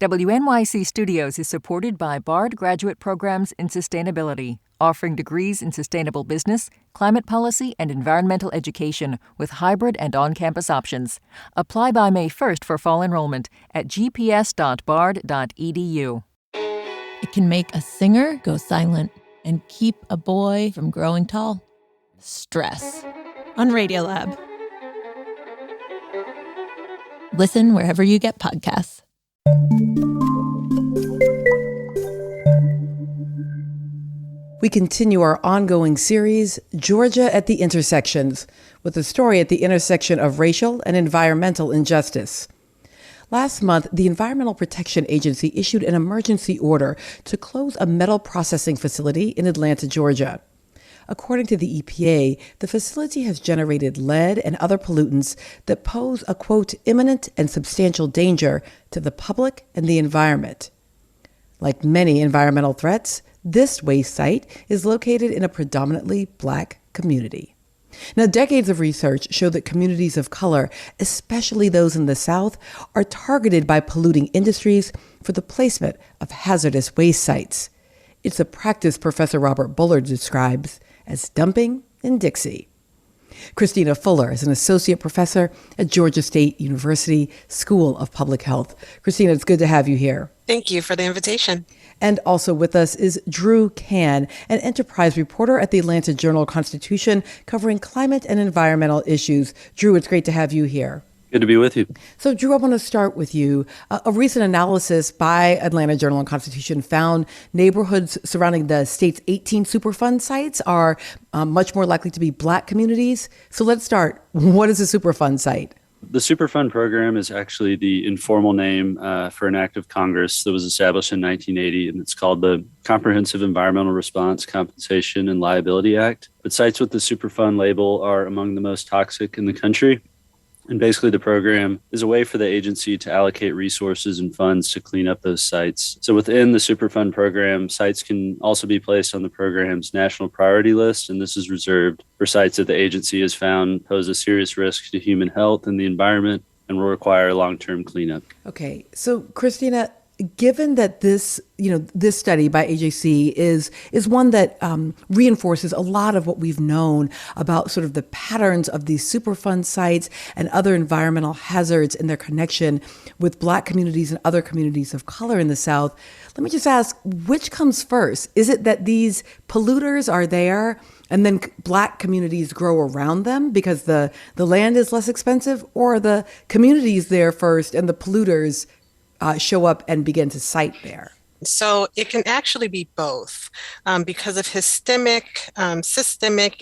WNYC Studios is supported by Bard Graduate Programs in Sustainability, offering degrees in sustainable business, climate policy, and environmental education with hybrid and on-campus options. Apply by May 1st for fall enrollment at gps.bard.edu. It can make a singer go silent and keep a boy from growing tall. Stress. On Radiolab. Listen wherever you get podcasts. We continue our ongoing series, Georgia at the Intersections, with a story at the intersection of racial and environmental injustice. Last month, the Environmental Protection Agency issued an emergency order to close a metal processing facility in Atlanta, Georgia. According to the EPA, the facility has generated lead and other pollutants that pose a, quote, imminent and substantial danger to the public and the environment. Like many environmental threats, this waste site is located in a predominantly Black community. Now, decades of research show that communities of color, especially those in the South, are targeted by polluting industries for the placement of hazardous waste sites. It's a practice Professor Robert Bullard describes as dumping in Dixie. Christina Fuller is an associate professor at Georgia State University School of Public Health. Christina, it's good to have you here. Thank you for the invitation. And also with us is Drew Can, an enterprise reporter at the Atlanta Journal-Constitution covering climate and environmental issues. Drew, it's great to have you here. Good to be with you. So, Drew, I want to start with you. A recent analysis by Atlanta Journal-Constitution found neighborhoods surrounding the state's 18 Superfund sites are much more likely to be Black communities. So let's start. What is a Superfund site? The Superfund program is actually the informal name for an act of Congress that was established in 1980, and it's called the Comprehensive Environmental Response, Compensation, and Liability Act. But sites with the Superfund label are among the most toxic in the country. And basically, the program is a way for the agency to allocate resources and funds to clean up those sites. So within the Superfund program, sites can also be placed on the program's national priority list, and this is reserved for sites that the agency has found pose a serious risk to human health and the environment and will require long-term cleanup. Okay, so Christina, given that this study by AJC is one that reinforces a lot of what we've known about sort of the patterns of these Superfund sites and other environmental hazards and their connection with Black communities and other communities of color in the South, let me just ask, which comes first? Is it that these polluters are there and then Black communities grow around them because the land is less expensive, or are the communities there first and the polluters show up and begin to site there? So it can actually be both because of systemic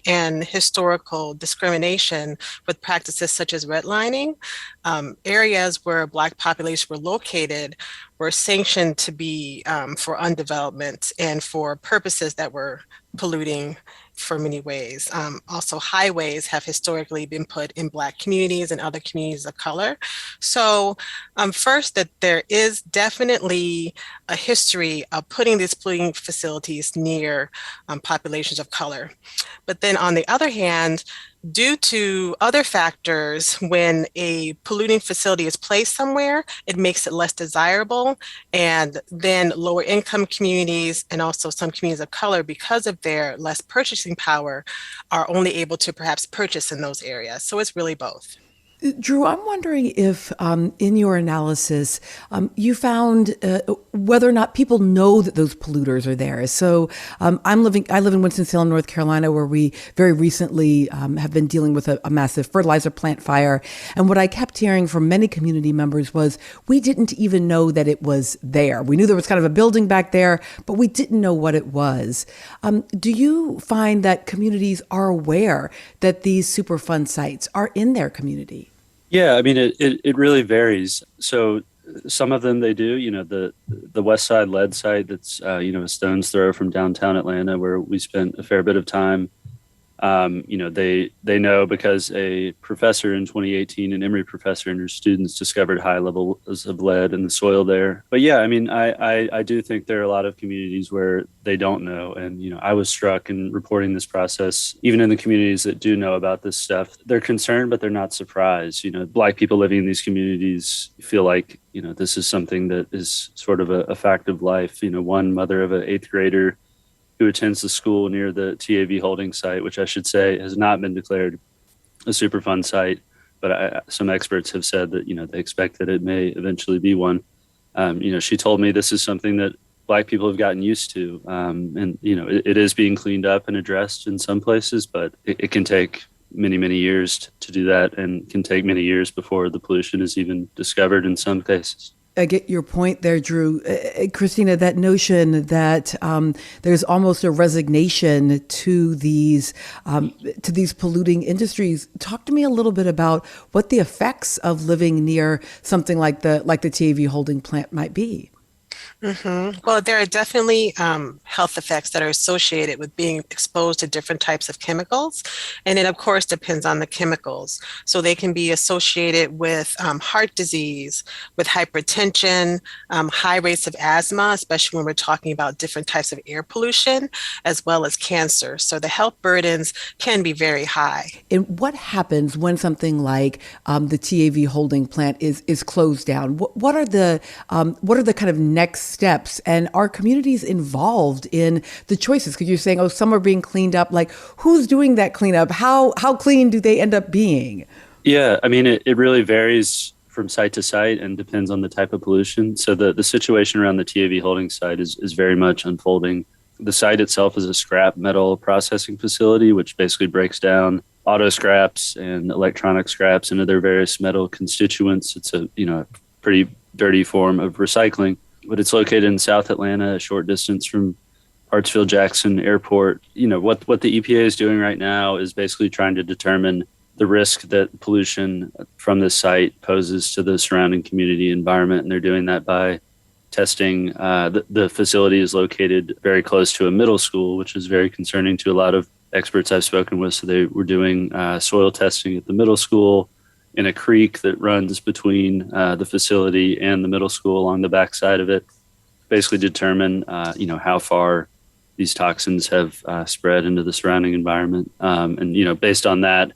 and historical discrimination with practices such as redlining. Areas where Black populations were located were sanctioned to be for undevelopment and for purposes that were polluting for many ways. Also, highways have historically been put in Black communities and other communities of color. So first, that there is definitely a history of putting these polluting facilities near populations of color. But then on the other hand, due to other factors, when a polluting facility is placed somewhere, it makes it less desirable. And then lower income communities and also some communities of color, because of their less purchasing power, are only able to perhaps purchase in those areas. So it's really both. Drew, I'm wondering if in your analysis, you found whether or not people know that those polluters are there. So I live in Winston-Salem, North Carolina, where we very recently have been dealing with a massive fertilizer plant fire. And what I kept hearing from many community members was, we didn't even know that it was there. We knew there was kind of a building back there, but we didn't know what it was. Do you find that communities are aware that these Superfund sites are in their community? Yeah, I mean, it really varies. So some of them they do, the West Side lead site that's, a stone's throw from downtown Atlanta, where we spent a fair bit of time They know because a professor in 2018, an Emory professor, and her students discovered high levels of lead in the soil there. But yeah, I mean, I do think there are a lot of communities where they don't know. And, I was struck in reporting this process, even in the communities that do know about this stuff, they're concerned, but they're not surprised. Black people living in these communities feel like, this is something that is sort of a fact of life. One mother of an 8th grader who attends the school near the TAV Holdings site, which I should say has not been declared a Superfund site, but some experts have said that, they expect that it may eventually be one. She told me this is something that Black people have gotten used to. It is being cleaned up and addressed in some places, but it can take many, many years to do that, and can take many years before the pollution is even discovered in some cases. I get your point there, Drew. Christina, that notion that there's almost a resignation to these polluting industries. Talk to me a little bit about what the effects of living near something like the TAV holding plant might be. Mm-hmm. Well, there are definitely health effects that are associated with being exposed to different types of chemicals. And it, of course, depends on the chemicals. So they can be associated with heart disease, with hypertension, high rates of asthma, especially when we're talking about different types of air pollution, as well as cancer. So the health burdens can be very high. And what happens when something like the TAV holding plant is closed down? What are the kind of next steps, and are communities involved in the choices? Because you're saying, some are being cleaned up. Like, who's doing that cleanup? How clean do they end up being? Yeah, I mean, it really varies from site to site and depends on the type of pollution. So the situation around the TAV Holdings site is very much unfolding. The site itself is a scrap metal processing facility, which basically breaks down auto scraps and electronic scraps into their various metal constituents. It's a pretty dirty form of recycling. But it's located in South Atlanta, a short distance from Hartsfield-Jackson Airport. What the EPA is doing right now is basically trying to determine the risk that pollution from this site poses to the surrounding community environment. And they're doing that by testing. The facility is located very close to a middle school, which is very concerning to a lot of experts I've spoken with. So they were doing soil testing at the middle school, in a creek that runs between the facility and the middle school along the backside of it, basically determine, how far these toxins have spread into the surrounding environment. Based on that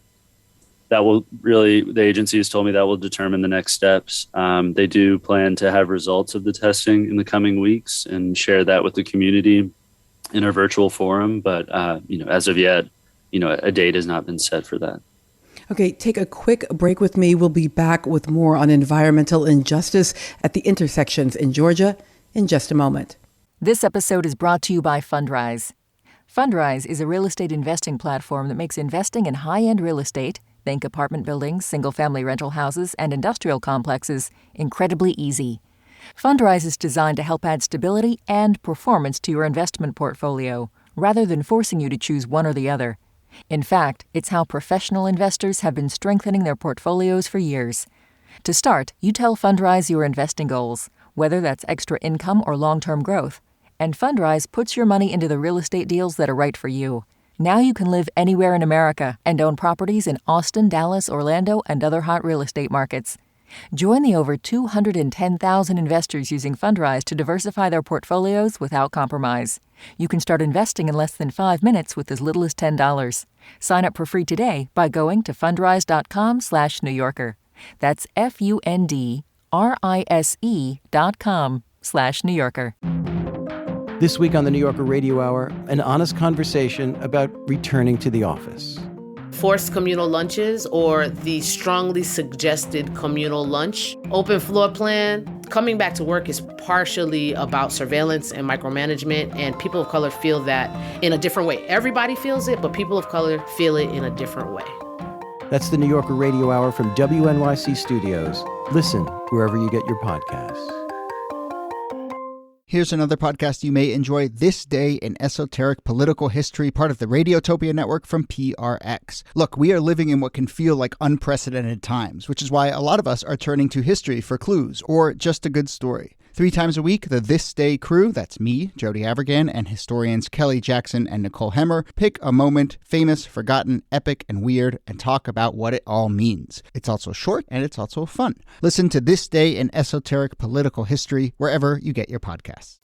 will really, the agency has told me that will determine the next steps. They do plan to have results of the testing in the coming weeks and share that with the community in a virtual forum. But, as of yet, a date has not been set for that. Okay, take a quick break with me. We'll be back with more on environmental injustice at the intersections in Georgia in just a moment. This episode is brought to you by Fundrise. Fundrise is a real estate investing platform that makes investing in high-end real estate, think apartment buildings, single-family rental houses, and industrial complexes, incredibly easy. Fundrise is designed to help add stability and performance to your investment portfolio, rather than forcing you to choose one or the other. In fact, it's how professional investors have been strengthening their portfolios for years. To start, you tell Fundrise your investing goals, whether that's extra income or long-term growth, and Fundrise puts your money into the real estate deals that are right for you. Now you can live anywhere in America and own properties in Austin, Dallas, Orlando, and other hot real estate markets. Join the over 210,000 investors using Fundrise to diversify their portfolios without compromise. You can start investing in less than 5 minutes with as little as $10. Sign up for free today by going to fundrise.com/New Yorker. That's FUNDRISE.com/New Yorker. This week on the New Yorker Radio Hour, an honest conversation about returning to the office. Forced communal lunches, or the strongly suggested communal lunch. Open floor plan. Coming back to work is partially about surveillance and micromanagement, and people of color feel that in a different way. Everybody feels it, but people of color feel it in a different way. That's the New Yorker Radio Hour from WNYC Studios. Listen wherever you get your podcasts. Here's another podcast you may enjoy: This Day in Esoteric Political History, part of the Radiotopia Network from PRX. Look, we are living in what can feel like unprecedented times, which is why a lot of us are turning to history for clues or just a good story. 3 times a week, the This Day crew, that's me, Jody Avirgan, and historians Kelly Jackson and Nicole Hemmer, pick a moment, famous, forgotten, epic, and weird, and talk about what it all means. It's also short, and it's also fun. Listen to This Day in Esoteric Political History wherever you get your podcasts.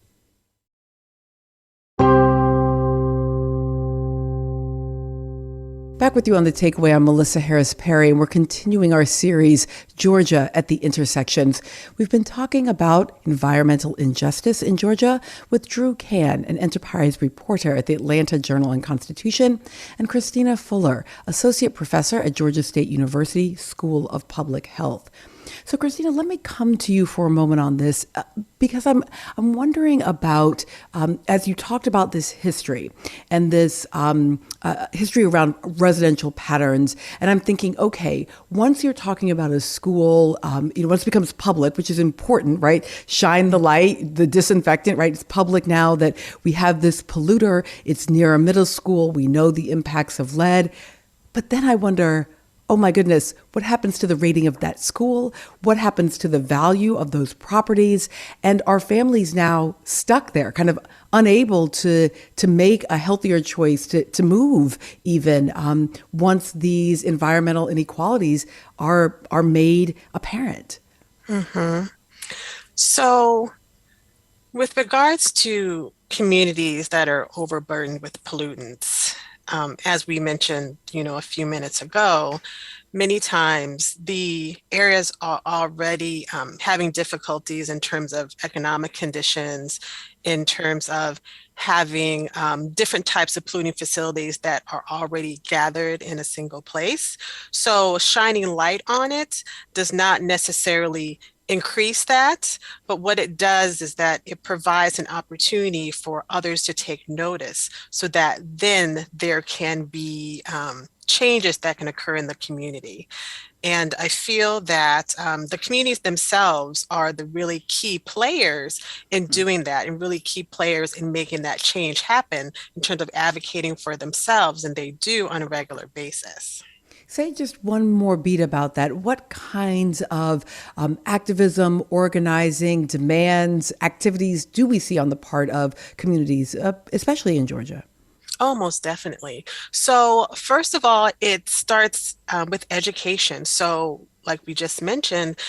Back with you on The Takeaway. I'm Melissa Harris Perry, and we're continuing our series, Georgia at the Intersections. We've been talking about environmental injustice in Georgia with Drew Cann, an Enterprise reporter at the Atlanta Journal and Constitution, and Christina Fuller, associate professor at Georgia State University School of Public Health. So, Christina, let me come to you for a moment on this because I'm wondering about, as you talked about this history and this history around residential patterns, and I'm thinking, okay, once you're talking about a school, once it becomes public, which is important, right? Shine the light, the disinfectant, right? It's public now that we have this polluter. It's near a middle school. We know the impacts of lead. But then I wonder, oh my goodness, what happens to the rating of that school? What happens to the value of those properties? And are families now stuck there, kind of unable to make a healthier choice, to move even once these environmental inequalities are made apparent? Mm-hmm. So with regards to communities that are overburdened with pollutants, as we mentioned, a few minutes ago, many times the areas are already having difficulties in terms of economic conditions, in terms of having different types of polluting facilities that are already gathered in a single place. So shining light on it does not necessarily increase that, but what it does is that it provides an opportunity for others to take notice so that then there can be changes that can occur in the community. And I feel that the communities themselves are the really key players in doing that and really key players in making that change happen in terms of advocating for themselves, and they do on a regular basis. Say just one more beat about that. What kinds of activism, organizing, demands, activities do we see on the part of communities, especially in Georgia? Oh, most definitely. So first of all, it starts with education. So like we just mentioned,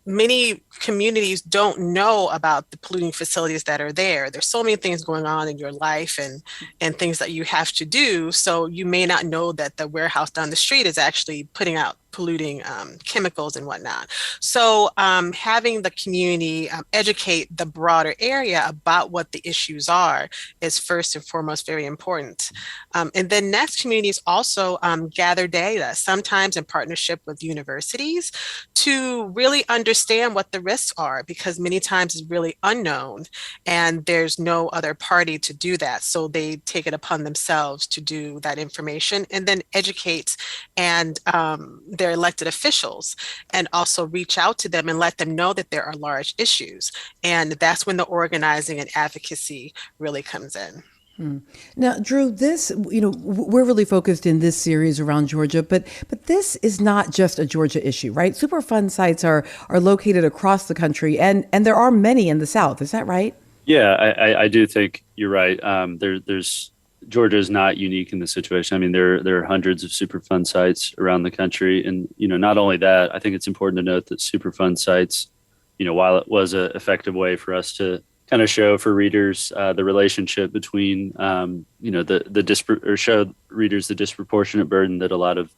many communities don't know about the polluting facilities that are there. There's so many things going on in your life and things that you have to do. So you may not know that the warehouse down the street is actually putting out polluting chemicals and whatnot. So having the community educate the broader area about what the issues are is first and foremost very important. And then next, communities also gather data, sometimes in partnership with universities, to really understand what the risks are, because many times it's really unknown and there's no other party to do that. So they take it upon themselves to do that information and then educate and their elected officials, and also reach out to them and let them know that there are large issues. And that's when the organizing and advocacy really comes in. Now, Drew, this, we're really focused in this series around Georgia, but this is not just a Georgia issue, right? Superfund sites are located across the country, and there are many in the South. Is that right? Yeah, I do think you're right. Georgia is not unique in this situation. I mean, there are hundreds of Superfund sites around the country. And, not only that, I think it's important to note that Superfund sites, while it was an effective way for us to kind of show for readers the relationship between, show readers the disproportionate burden that a lot of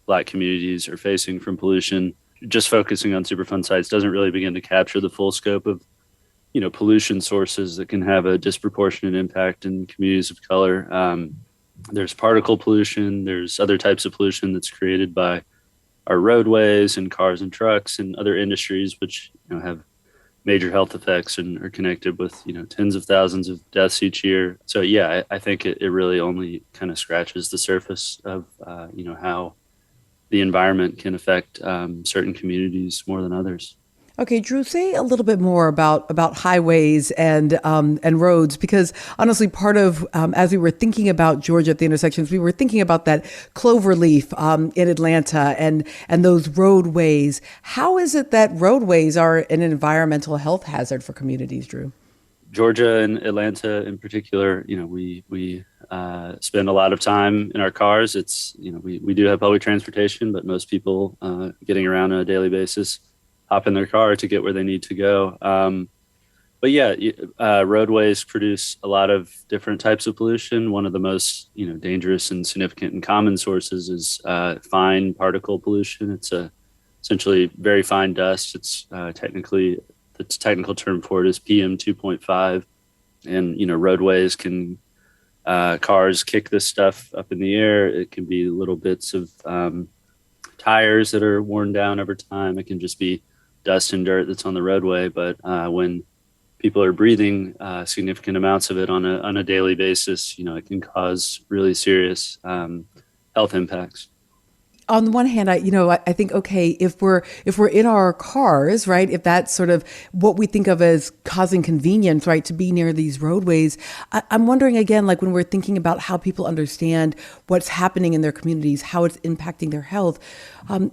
Black communities are facing from pollution, just focusing on Superfund sites doesn't really begin to capture the full scope of pollution sources that can have a disproportionate impact in communities of color. There's particle pollution. There's other types of pollution that's created by our roadways and cars and trucks and other industries, which have major health effects and are connected with tens of thousands of deaths each year. So yeah, I think it really only kind of scratches the surface of how the environment can affect certain communities more than others. Okay, Drew, say a little bit more about highways and roads, because honestly, part of as we were thinking about Georgia at the intersections, we were thinking about that clover leaf in Atlanta and those roadways. How is it that roadways are an environmental health hazard for communities, Drew? Georgia and Atlanta in particular, we spend a lot of time in our cars. It's, we do have public transportation, but most people getting around on a daily basis hop in their car to get where they need to go. But yeah, roadways produce a lot of different types of pollution. One of the most, dangerous and significant and common sources is fine particle pollution. It's essentially very fine dust. It's the technical term for it is PM 2.5. And, roadways can, cars kick this stuff up in the air. It can be little bits of tires that are worn down over time. It can just be dust and dirt that's on the roadway. But when people are breathing significant amounts of it on a daily basis, it can cause really serious health impacts. On the one hand, I think, okay, if we're in our cars, right, if that's sort of what we think of as causing convenience, right, to be near these roadways, I'm wondering again, like when we're thinking about how people understand what's happening in their communities, how it's impacting their health,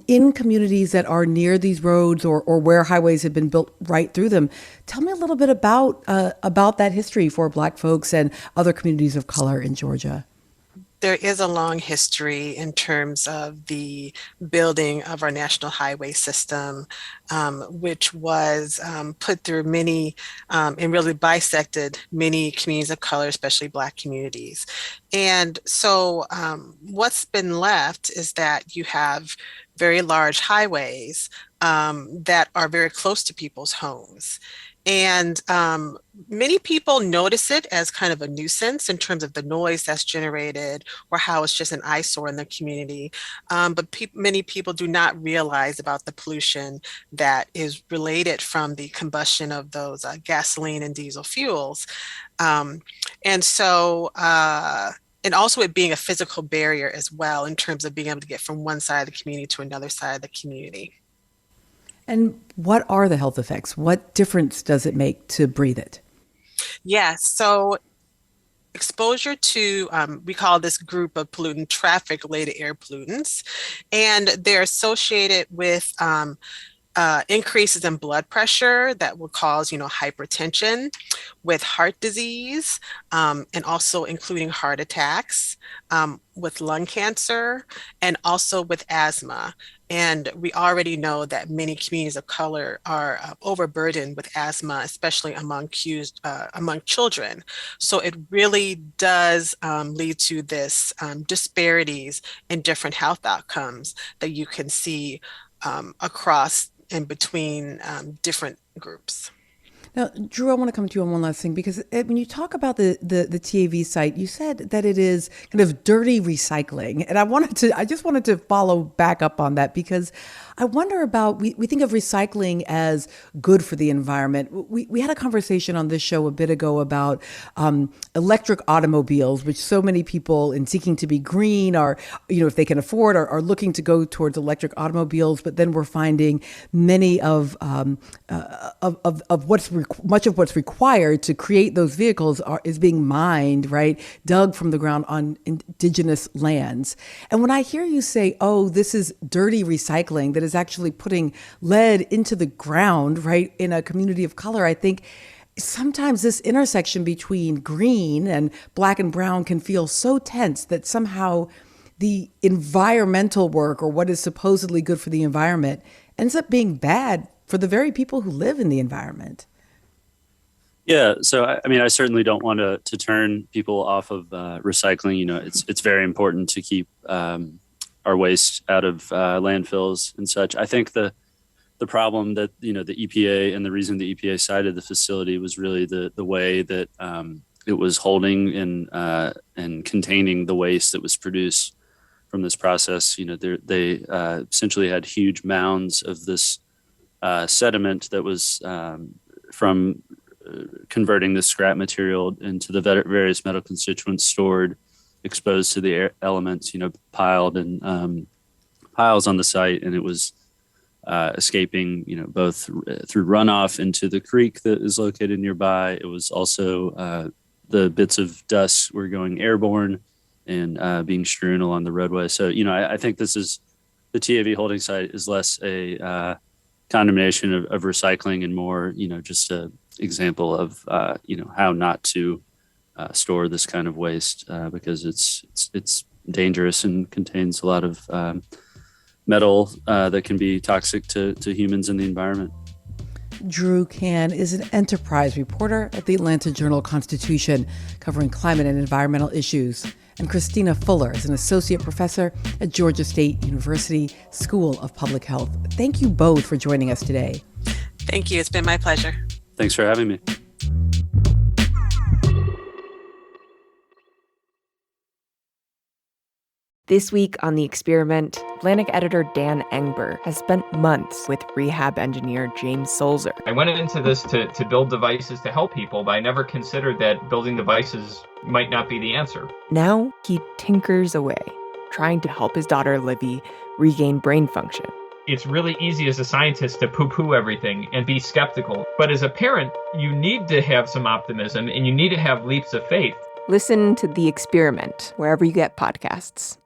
in communities that are near these roads or where highways have been built right through them. Tell me a little bit about that history for Black folks and other communities of color in Georgia. There is a long history in terms of the building of our national highway system, which was put through many and really bisected many communities of color, especially Black communities. And so what's been left is that you have very large highways that are very close to people's homes. And many people notice it as kind of a nuisance in terms of the noise that's generated or how it's just an eyesore in the community. But many people do not realize about the pollution that is related from the combustion of those gasoline and diesel fuels. And also it being a physical barrier as well in terms of being able to get from one side of the community to another side of the community. And what are the health effects? What difference does it make to breathe it? Yeah, so exposure to, we call this group of pollutant traffic-related air pollutants, and they're associated with increases in blood pressure that will cause, hypertension, with heart disease, and also including heart attacks, with lung cancer, and also with asthma. And we already know that many communities of color are overburdened with asthma, especially among children. So it really does lead to this disparities in different health outcomes that you can see across and between different groups. Now, Drew, I want to come to you on one last thing, because when you talk about the TAV site, you said that it is kind of dirty recycling. And I just wanted to follow back up on that, because I wonder about, we think of recycling as good for the environment. We had a conversation on this show a bit ago about electric automobiles, which so many people in seeking to be green are, if they can afford, are looking to go towards electric automobiles. But then we're finding many of much of what's required to create those vehicles is being mined, right? Dug from the ground on indigenous lands. And when I hear you say, oh, this is dirty recycling that is actually putting lead into the ground, right, in a community of color, I think sometimes this intersection between green and Black and brown can feel so tense that somehow the environmental work, or what is supposedly good for the environment, ends up being bad for the very people who live in the environment. Yeah, so I certainly don't want to turn people off of recycling. It's very important to keep our waste out of landfills and such. I think the problem that the EPA, and the reason the EPA cited the facility, was really the way that it was holding and containing the waste that was produced from this process. They essentially had huge mounds of this sediment that was from converting the scrap material into the various metal constituents stored, exposed to the elements, piled in piles on the site. And it was escaping, both through runoff into the creek that is located nearby. It was also the bits of dust were going airborne and being strewn along the roadway. So, I think this is the TAV Holdings site is less a condemnation of recycling and more, just an example of, how not to store this kind of waste because it's dangerous and contains a lot of metal that can be toxic to humans and the environment. Drew Can is an enterprise reporter at the Atlanta Journal-Constitution, covering climate and environmental issues. And Christina Fuller is an associate professor at Georgia State University School of Public Health. Thank you both for joining us today. Thank you. It's been my pleasure. Thanks for having me. This week on The Experiment, Atlantic editor Dan Engber has spent months with rehab engineer James Sulzer. I went into this to build devices to help people, but I never considered that building devices might not be the answer. Now he tinkers away, trying to help his daughter Livy regain brain function. It's really easy as a scientist to poo-poo everything and be skeptical. But as a parent, you need to have some optimism and you need to have leaps of faith. Listen to The Experiment wherever you get podcasts.